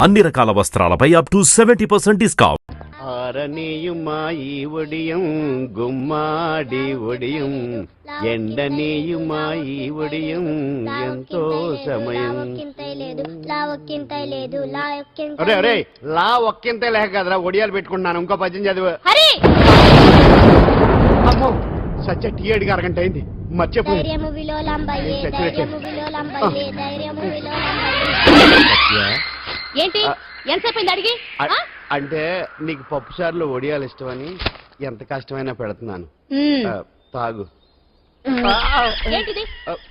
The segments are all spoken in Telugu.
అన్ని రకాల వస్త్రాలపై అప్ టు 70% డిస్కౌంట్. ఆరనీయుమాయి ఒడియం గుమ్మాడి ఒడియం ఎండనీయుమాయి ఒడియం ఎంతో సమయం. అరే అరే లా ఒక్కింతే లేక కదరా ఒడియాలు పెట్టుకుంటున్నాను. ఇంకో పద్యం చదివు. అమ్మో సత్య టీ అడిగి అరగంట అయింది. మర్చిపోయి ఏంటి ఎంతసేపు అడిగి అంటే నీకు పప్పు సార్లు ఒడియాలు ఇష్టమని ఎంత కష్టమైనా పెడుతున్నాను. తాగు. ఏంటిది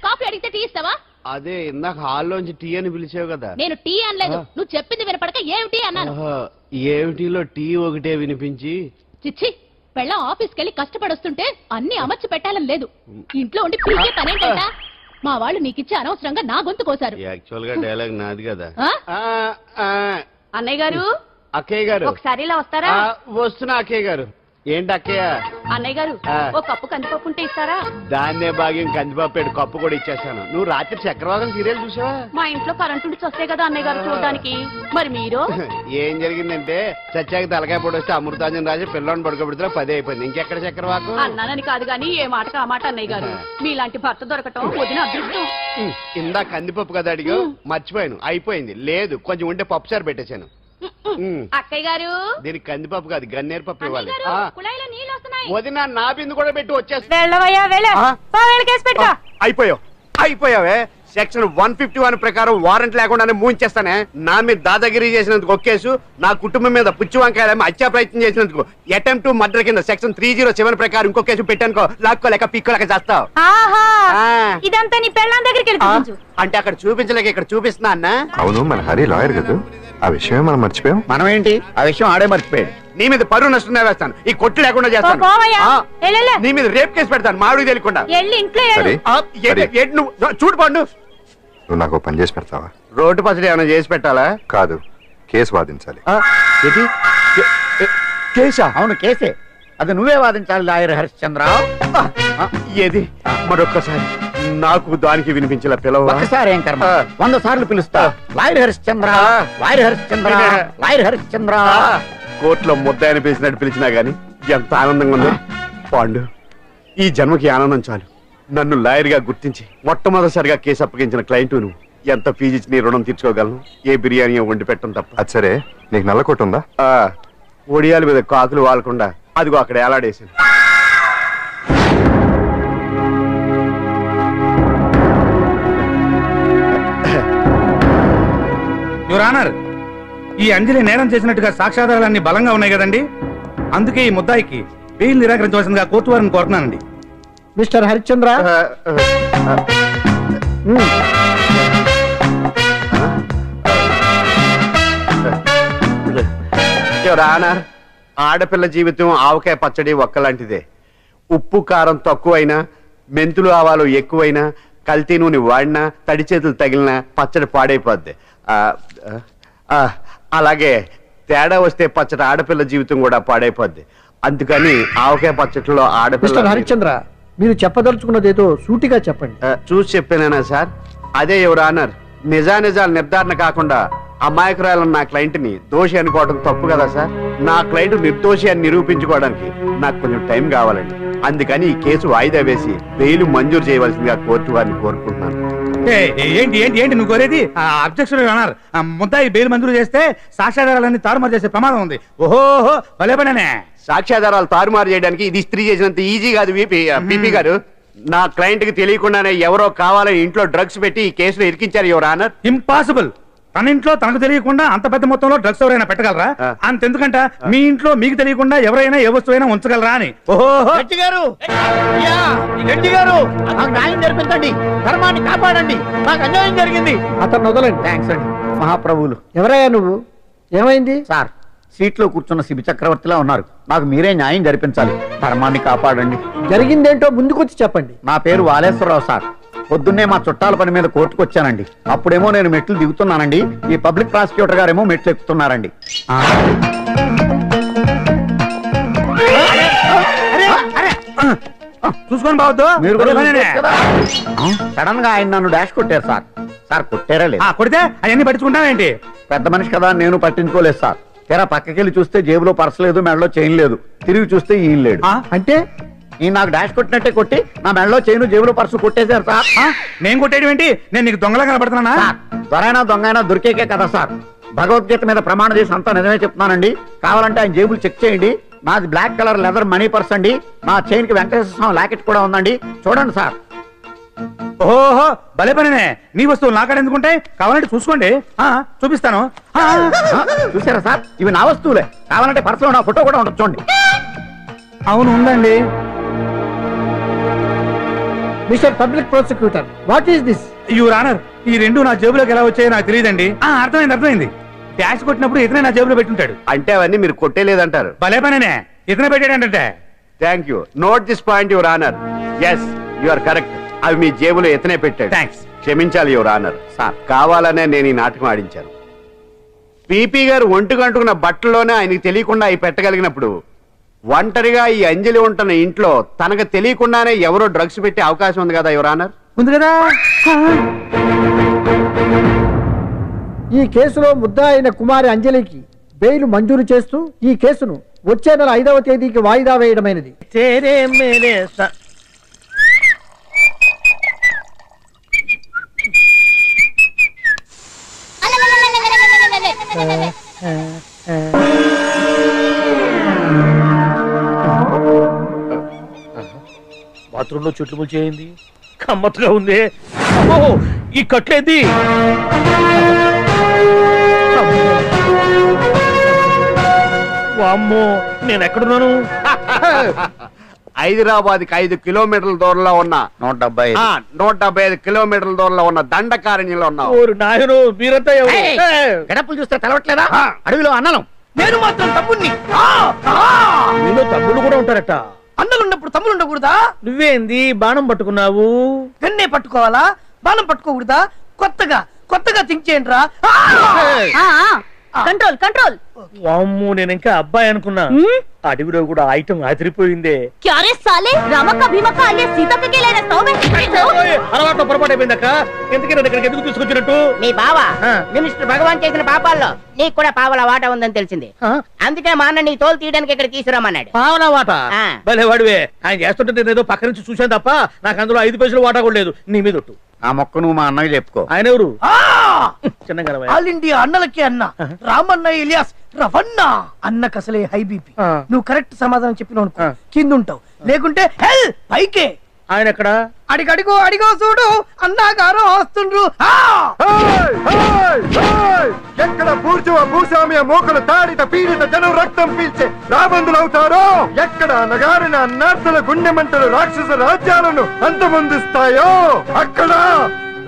కాఫీ అడిగితే టీ ఇస్తావా? అదే ఇందాక హాల్లోంచి టీ అని పిలిచావు కదా. నేను టీ అనలేదు, నువ్వు చెప్పింది వినపడక ఏమిటి అన్నాను. ఏమిటిలో టీ ఒకటే వినిపించి చిచ్చి పెళ్ళం ఆఫీస్కి వెళ్ళి కష్టపడొస్తుంటే అన్ని అమర్చి పెట్టాలని లేదు. ఇంట్లో ఉండి పీకే పనేంట. మా వాళ్ళు నీకిచ్చే అనవసరంగా నా గొంతు కోసారు. యాక్చువల్ గా డైలాగ్ నాది కదా. అన్నయ్య గారు అక్కయ్య గారు ఒకసారి ఇలా వస్తారా? వస్తున్నా అక్కయ్య గారు. ఏంటి అక్కయ్య? అన్నయ్య గారు ఒక కప్పు కందిపప్పు ఉంటే ఇస్తారా? దాన్నే భాగ్యం కందిపప్పు కప్పు కూడా ఇచ్చేసాను. నువ్వు రాత్రి చక్రవాదం సీరియల్ చూసావా? మా ఇంట్లో కరెంటు ఉండి వస్తే కదా అన్నయ్య గారు చూడడానికి. మరి మీరు ఏం జరిగిందంటే సత్యాకి తలకాయ పొడి వస్తే అమృతాంజన్ రాజు పిల్లని పడుకోబెడితే 10 అయిపోయింది. ఇంకెక్కడ చక్రవాకం? అన్నానని కాదు గాని ఏ మాటకు ఆ మాట అన్నయ్య గారు. మీలాంటి భర్త దొరకటం వదిన అదృష్టం. ఇందా కందిపప్పు కదా అడిగా మర్చిపోయాను. అయిపోయింది. లేదు కొంచెం ఉంటే పప్పు సార్ పెట్టేశాను. అక్కయ్య గారు దీనికి కందిపప్పు కాదు గన్నేరు పప్పు ఇవ్వాలి. వదిన నా బిందు కూడా పెట్టి వచ్చేస్తా. అయిపోయావే. సెక్షన్ 151 ప్రకారం వారెంట్ లేకుండానే మూయించేస్తానే. నా మీద దాదాగిరి చేసినందుకు ఒక కేసు, నా కుటుంబం మీద పుచ్చి వంకాయ హత్యా ప్రయత్నం చేసినందుకు అటెంప్ట్ టు మర్డర్ కింద సెక్షన్ 307 ప్రకారం ఇంకో కేసు పెట్టానుకో లాక్కోలేక పిక్కోలేక చేస్తావు. ఇదంతా నీ పెళ్ళాం దగ్గరికి అంటే అక్కడ చూపించలేక ఇక్కడ చూపిస్తున్నా అన్న. అవును మన హరి లాయర్ కదా, ఆ విషయమే మనం మర్చిపోయాం. మనం ఏంటి ఆ విషయం ఆడే మర్చిపోయాడు. నీ మీద పరువు నష్టం వేస్తాను. ఈ కొట్టు లేకుండా చేస్తాను. నీ మీద రేప్ కేసు పెడతాను మామిడికి తెలియకుండా. చూడు పండు, నువ్వు నాకు పని చేసి పెడతావా? రోడ్డు పసడి ఏమైనా చేసి పెట్టాలా? కాదు, కేసు వాదించాలి. కేసా? అవును కేసే. అది నువ్వే వాదించాలి లాయర్ హరిశ్చంద్ర. ఏది మరొక్కసారి నాకు దానికి వినిపించిన పిలవ. ఒకసారి ఏం కర్మ, 100 సార్లు పిలుస్తా. Lawyer Harishchandra, lawyer Harishchandra, lawyer Harishchandra. కోర్టులో ముద్దాయని పిలిచినట్టు పిలిచినా గాని ఎంత ఆనందంగా ఉందో. పాండు, ఈ జన్మకి ఆనందం చాలు. నన్ను లాయర్ గా గుర్తించి మొట్టమొదటిసారిగా కేసు అప్పగించిన క్లయింట్ నువ్వు. ఎంత ఫీజు ఇచ్చి నీ రుణం తీర్చుకోగలను? ఏ బిర్యానీ వండి పెట్టడం తప్ప. అది సరే, నీకు నల్లకోట ఉందా? ఒడియాల మీద కాకులు వాలకుండా అదిగో అక్కడ ఏలాడేసింది. యువర్ ఆనర్, ఈ అంజలి నేరం చేసినట్టుగా సాక్ష్యాధారాలన్నీ బలంగా ఉన్నాయి కదండి. అందుకే ఈ ముద్దాయికి బెయిల్ నిరాకరించవలసిందిగా కోర్టు వారిని కోరుతున్నానండి. మిస్టర్ హరిశ్చంద్ర, ఆడపిల్ల జీవితం ఆవకాయ పచ్చడి ఒక్కలాంటిదే. ఉప్పు కారం తక్కువైనా, మెంతులు ఆవాలు ఎక్కువైనా, కల్తీ నూనె వాడినా, తడి చేతులు తగిలినా పచ్చడి పాడైపోద్ది. అలాగే తేడా వస్తే పచ్చడి ఆడపిల్ల జీవితం కూడా పాడైపోద్ది. అందుకని ఆవకాయ పచ్చడిలో ఆడపిల్ల. హరిశ్చంద్ర, మీరు చెప్పదలుచుకున్నదేదో సూటిగా చెప్పండి. చూసి చెప్పానేనా సార్? అదే యువర్ ఆనర్, నిజానిజాలు నిర్ధారణ కాకుండా అమాయకురాలను నా క్లయింట్ ని దోషి అనుకోవడం తప్పు కదా సార్. నా క్లయింట్ నిర్దోషి అని నిరూపించుకోవడానికి నాకు కొంచెం టైం కావాలండి. అందుకని ఈ కేసు వాయిదా వేసి బెయిల్ మంజూరు చేయవలసిందిగా కోర్టు వారిని కోరుకుంటున్నాను. ఏంటి ఏంటి ఏంటి నువ్వు కోరేది? అబ్జెక్షన్ యువర్ ఆనర్, ముద్దాయి బెయిల్ మంజూరు చేస్తే సాక్ష్యాధారాలన్నీ తారుమారు చేసే ప్రమాదం ఉంది. ఓహో భలే పనేనే. సాక్ష్యాధారాలు తారుమారు చేయడానికి ఇది ఇస్త్రీ చేసినంత ఈజీ కాదు పీపీ గారు. నా క్లయింట్ కి తెలియకుండానే ఎవరో కావాలని ఇంట్లో డ్రగ్స్ పెట్టి ఈ కేసులో ఇరికించారు యువర్ ఆనర్. ఇంపాసిబుల్. తన ఇంట్లో తనకు తెలియకుండా అంత పెద్ద మొత్తంలో డ్రగ్స్ ఎవరైనా పెట్టగలరా? అంతెందుకంట మీ ఇంట్లో మీకు తెలియకుండా ఎవరైనా ఏ వస్తువైనా ఉంచగలరా అని. న్యాయం జరిపించండి, ధర్మాన్ని కాపాడండి, నాకు అన్యాయం జరిగింది. అతను వదలండి. థ్యాంక్స్ అండి మహాప్రభువులు. ఎవరయ్యా నువ్వు? ఏమైంది? సార్, సీట్లో కూర్చున్న శిబి చక్రవర్తిలా ఉన్నారు. నాకు మీరే న్యాయం జరిపించాలి, ధర్మాన్ని కాపాడండి. జరిగిందేంటో ముందుకొచ్చి చెప్పండి. నా పేరు వాలేశ్వరరావు సార్. పొద్దున్నే మా చుట్టాల పని మీద కోర్టుకు వచ్చానండి. అప్పుడేమో నేను మెట్లు దిగుతున్నానండి, ఈ పబ్లిక్ ప్రాసిక్యూటర్ గారేమో మెట్లు ఎక్కుతున్నారండి. చూసుకొని బావద్దు. మీరు సడన్ గా ఆయన నన్ను డాష్ కొట్టారు సార్. సార్ కొట్టారా లేదు? కొడితే అవన్నీ పట్టించుకుంటావేంటి? పెద్ద మనిషి కదా నేను పట్టించుకోలేదు సార్. తెరా పక్కకెళ్ళి చూస్తే జేబులో పర్స్ లేదు, మెడలో చైన్ లేదు. తిరిగి చూస్తే ఈయన లేడు. అంటే ఈ నాకు డాష్ కొట్టినట్టే కొట్టి నా మెడలో చైన్ జేబులో పర్సు కొట్టేశారు సార్. నేను కొట్టేయడం ఏంటి? నేను నీకు దొంగలా కనబడుతున్నానా? దొరైనా దొంగైనా దొరికేకే కదా సార్. భగవద్గీత మీద ప్రమాణం చేసి అంతా నిజమే చెప్తున్నానండి. కావాలంటే ఆయన జేబులు చెక్ చేయండి. నాది black colour leather money purse అండి. నా చైన్ కి వెంకటేశ్వర స్వామి లాకెట్ కూడా ఉందండి. చూడండి సార్. ఓహో భలే పనినే. నీ వస్తువులు నాకాడ ఎందుకుంటాయి? కావాలంటే చూసుకోండి, చూపిస్తాను. చూసారా సార్, ఇవి నా వస్తువులే. కావాలంటే పర్సులో నా ఫోటో కూడా ఉంటుంది, చూడండి. అవును ఉందండి. Mister public prosecutor, what is this? Your honour, ఈ రెండు నా జేబులోకి ఎలా వచ్చాయో నాకు తెలియదండి. అర్థమైంది. డాష్ కొట్టినప్పుడు ఇతనే నా జేబులో పెట్టుంటాడు. అంటే అవన్నీ మీరు కొట్టేలేదంటారు. భలే పనినే, ఇతనే పెట్టాడంటే. Thank you. Note this point your honour. Yes you are correct. అవి మీ జేబులో ఎతనే పెట్టాడు. థ్యాంక్స్. క్షమించాలి యువర్ ఆనర్. సార్ కావాలనే నేను ఈ నాటకం ఆడించాను. పీపీ గారు ఒంటికంటుకున్న బట్టల్లోనే ఆయనకి తెలియకుండా అవి పెట్టగలిగినప్పుడు ఒంటరిగా ఈ అంజలి ఉంటున్న ఇంట్లో తనకు తెలియకుండానే ఎవరో డ్రగ్స్ పెట్టే అవకాశం ఉంది కదా యువర్ ఆనర్. ఉంది కదా. ఈ కేసులో ముద్దా అయిన కుమారి అంజలికి బెయిల్ మంజూరు చేస్తూ ఈ కేసును వచ్చే నెల 5వ తేదీకి వాయిదా వేయడమైనది. బాత్రూంలో చుట్టుములు చేయింది, కమ్మత్తుగా ఉంది. ఈ కట్లేది వామ్మో, నేను ఎక్కడున్నాను? హైదరాబాద్ కి 5 కిలోమీటర్ల దూరంలో ఉన్న 175 కిలోమీటర్ల దూరంలో ఉన్న దండకారణ్యంలో ఉన్నావు. నాయను మీరంతా గడపలు చూస్తే తెలవట్లేదా? అడవిలో అన్నలం. నేను మాత్రం తమ్ముణ్ణి. మీలో తమ్ముళ్ళు కూడా ఉంటారట. అన్నలున్నప్పుడు తమ్ముడు ఉండకూడదా? నువ్వేంది బాణం పట్టుకున్నావు? గన్నే పట్టుకోవాలా? బాణం పట్టుకోకూడదా? కొత్తగా థింక్ చేయండి రా. Control control. వామ్మో, నేను ఇంకా అబ్బాయి అనుకున్నా. అడవిలో కూడా ఐటమ్ అదిరిపోయిందే. క్యారే సాలే రామక్క భీమక్క అనే సీతక్కకి లేన తోమే. అలవాటు పొరపాటు అయిపోయిందక్క. ఎందుకని ఇక్కడికి ఎందుకు తీసుకొచ్చినట్టు? మీ బావా మినిస్టర్ భగవాన్ చేసిన పాపాల్లో నీకు కూడా పావల వాట ఉందని తెలిసింది. అందుకే మా అన్న నీ తోలు తీయడానికి ఇక్కడ తీసుకురామన్నాడు. పావలా వాట? భలే వాడివే. ఆయన చేస్తుంటే నేను ఏదో పక్క నుంచి చూశాను తప్ప నాకు అందులో 5 పైసలు వాటా కూడా లేదు. నీ మీద ఒట్టు. ఆ మొక్క నువ్వు మా అన్నకి చెప్పుకో. ఆయన ఎవరు? చిన్నగా ఆల్ ఇండియా అన్నలకి అన్న రామన్న ఇలియాస్ రవన్న. అన్నకు అసలే హై బీపీ. నువ్వు కరెక్ట్ సమాధానం చెప్పిన కింద ఉంటావు, లేకుంటే హెల్ పైకే. ఆయన ఎక్కడ? అడిగో చూడు, అన్నగారు వస్తుండ్రు. ఎక్కడ భూస్వామ్య మోకలు తాడిత పీడిత జనం రక్తం పీల్చే రాబందులవుతారో, ఎక్కడ నగారిన అన్నార్థుల గుండె మంటలు రాక్షస రాజ్యాలను అంతమొందిస్తాయో, అక్కడ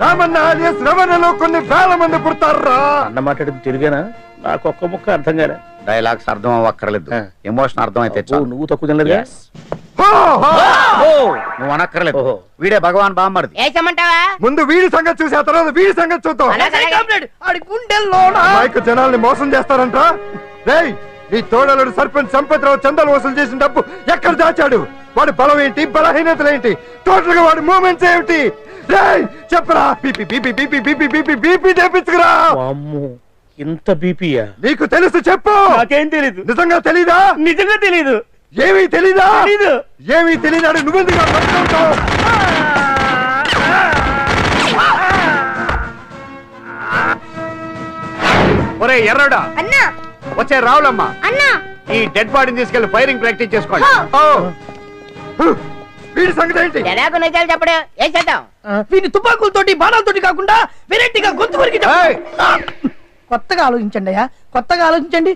రామన్న ఆలియస్ రవణలో కొన్ని వేల మంది పుడతారా. అన్న మాట్లాడింది తిరిగానా? నాకు ఒక్క ముక్క అర్థం కాలే. డైలాగ్స్ అర్థం అవ్వక్కర్లేదు, ఎమోషన్ అర్థం అయితే నువ్వు తక్కువ తినలేదు. నువ్వు అనక్కర్లేదు. వీడే భగవాన్ బామ్మర్ది. వేసమంటావా? ముందు వీడి సంగతి చూసి ఆ తర్వాత వీడి సంగతి చూద్దాం. ఆడి గుండెల్లో నాయకు జనాల్ని మోసం చేస్తారంట. రేయ్, నీ తోడలుడు సర్పంచ్ సంపత్రావు చందాలు వసూలు చేసిన డబ్బు ఎక్కడ దాచాడు? వాడి బలం ఏంటి, బలహీనతలు ఏంటి, టోటల్ గా వాడి మూమెంట్స్ ఏమిటి? రేయ్ చెప్పరా. BP BP BP BP BP BP తెప్పించుకురా. ఇంత బీపీయా? నీకు తెలుసు చెప్పు. నాకేం తెలీదు. నిజంగా తెలీదా? నిజంగా తెలీదు. ఏమీ తెలీదా? ఏమీ తెలీదాడు నువ్వెందుకు పట్టుకుంటావు? ఒరే ఎర్రడా, అన్నా వచ్చే రావులమ్మా, అన్నా ఈ డెడ్ బాడీని తీసుకెళ్లి ఫైరింగ్ ప్రాక్టీస్ చేసుకోండి. వీడి సంగతి ఏంటి? ఎలాగో నిజాలు చెప్పడు. ఏం చేద్దాం? వీని తుపాకులతోటి బాణాలతోటి కాకుండా వెరైటీగా గొంతు వరకు కొత్తగా ఆలోచించండి అయ్యా, కొత్తగా ఆలోచించండి.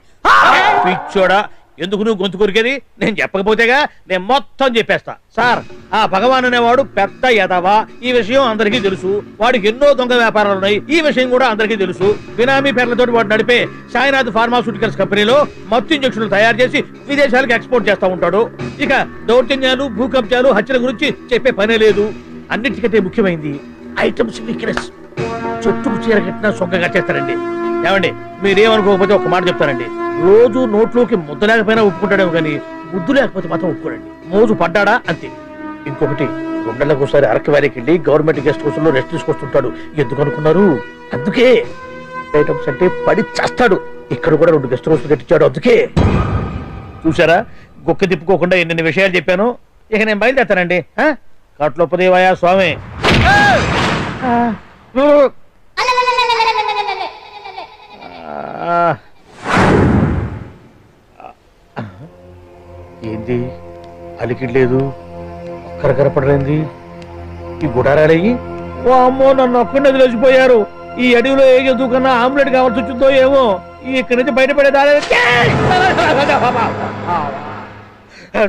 పిచ్చోడా, ఎందుకు నువ్వు గొంతు కొరికేది? నేను చెప్పకపోతేగా నేను మొత్తం చెప్పేస్తా. సార్, ఆ భగవాన్ అనేవాడు పెద్ద యదవా. ఈ విషయం అందరికీ తెలుసు. వాడికి ఎన్నో దొంగ వ్యాపారాలు ఉన్నాయి. ఈ విషయం కూడా అందరికీ తెలుసు. బినామీ పేర్లతో వాడు నడిపే సాయినాథ్ ఫార్మాస్యూటికల్స్ కంపెనీలో మత్తు ఇంజక్షన్లు తయారు చేసి విదేశాలకు ఎక్స్పోర్ట్ చేస్తా ఉంటాడు. ఇక దౌర్జన్యాలు, భూకబ్జాలు, హత్యల గురించి చెప్పే పనే లేదు. అన్నిటికంటే ముఖ్యమైనది ఐటమ్స్ వీక్నెస్. చెట్టుకు చీర కట్టినా సొంగగా చేస్తారండి. ఏమండి, మీరేమనుకోకపోతే ఒక మాట చెప్తారండి. రోజు నోట్లోకి ముద్ద లేకపోయినా ఒప్పుకుంటాడేమో కానీ ముద్దు లేకపోతే మాత్రం ఒప్పుకోడండి. మోజు పడ్డాడా అంతే. ఇంకొకటి 2 నెలలకు ఒకసారి అరకు వ్యాలీకి వెళ్ళి గవర్నమెంట్ గెస్ట్ హౌస్ లో రెస్ట్ తీసుకొస్తుంటాడు. ఎందుకు అనుకున్నారు? అందుకే ఐటమ్స్ అంటే పడి చేస్తాడు. ఇక్కడ కూడా 2 గెస్ట్ హౌస్ కట్టించాడు. అందుకే చూసారా, గుక్క తిప్పుకోకుండా ఎన్ని విషయాలు చెప్పాను. ఇక నేను బయలుదేరుతానండి. కాట్లోపదేవాయ స్వామి. ఏంది అలికిడ్ లేదు, ఒక్కరు కనపడలేంది. ఈ గుడారాలయ్యి ఓ అమ్మో నన్ను ఒక్కడిని వదిలేసిపోయారు. ఈ అడవిలో ఏ జంతువు కన్నా ఆమ్లెట్ కావాల్సి వచ్చిందో ఏమో. ఇక్కడి నుంచి బయటపడేదారే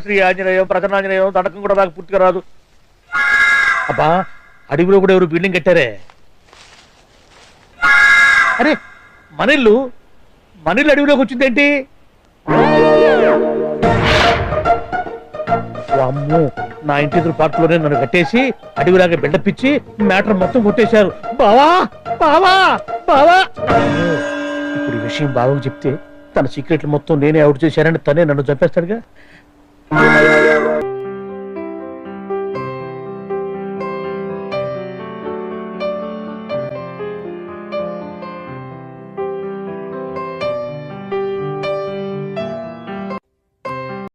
శ్రీ ఆంజనేయం ప్రసన్నాంజనేయం తడకం కూడా నాకు పూర్తిగా రాదు. అబ్బా, అడవిలో కూడా ఎవరు బిల్డింగ్ కట్టారే. అరే మనిల్లు అడవిలోకి వచ్చిందేంటి? అమ్మో, నా ఇంటి ఎదురు పార్కులోనే నన్ను కట్టేసి అడవిలాగా బిల్డప్ ఇచ్చి మ్యాటర్ మొత్తం కొట్టేశారు. బావా బావా బావా. ఇప్పుడు ఈ విషయం బావకు చెప్తే తన సీక్రెట్లు మొత్తం నేనే అవుట్ చేశానని తనే నన్ను చంపేస్తాడుగా.